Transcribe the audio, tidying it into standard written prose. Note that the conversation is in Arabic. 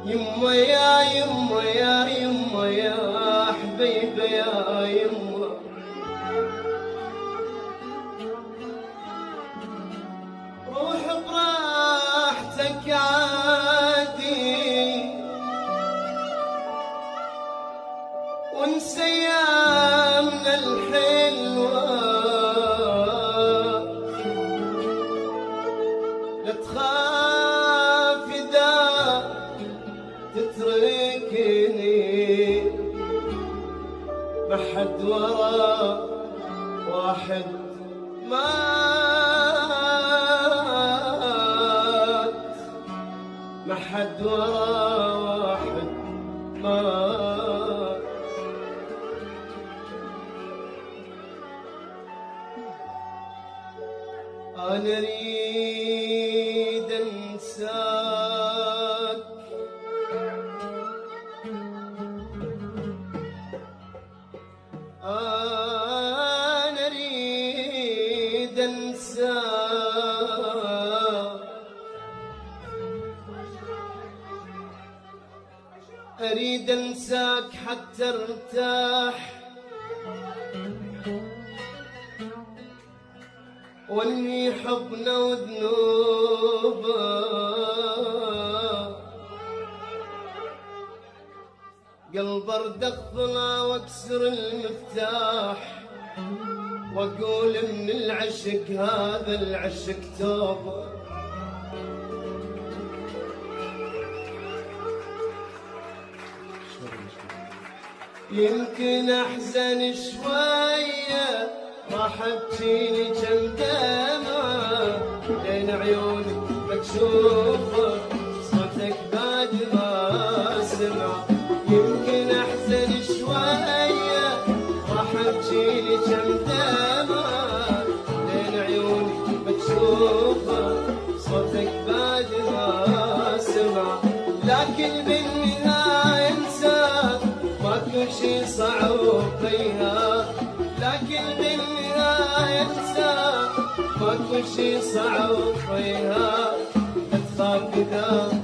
يما يا يما يا يما يا حبيبة يا يما، روح براحتك عادي وانسى ايامنا الحلوة، لا تخاف اذا تتركني، ما حد ورا واحد مات، ما حد ورا واحد مات. أنا أريد أنساك، أنا أريد أنساك، أريد أنساك حتى ارتاح واني حبنا وذنوبه، قلب ارد اقفله واكسر المفتاح واقول من العشق هذا العشق توبه. يمكن احزن شويه راح ابكيني كم دمعة لين عيونك مكشوفة صوتك بعد ما سمع. يمكن احزن شوية راح ابكيني كم دمعة لين عيونك مكشوفة صوتك بعد ما سمع. لكن بالنهاية انساك ماكو شي صعب فيها، لكن بالنهاية انساك ماكو شي صعب فيها. لا تخاف اذا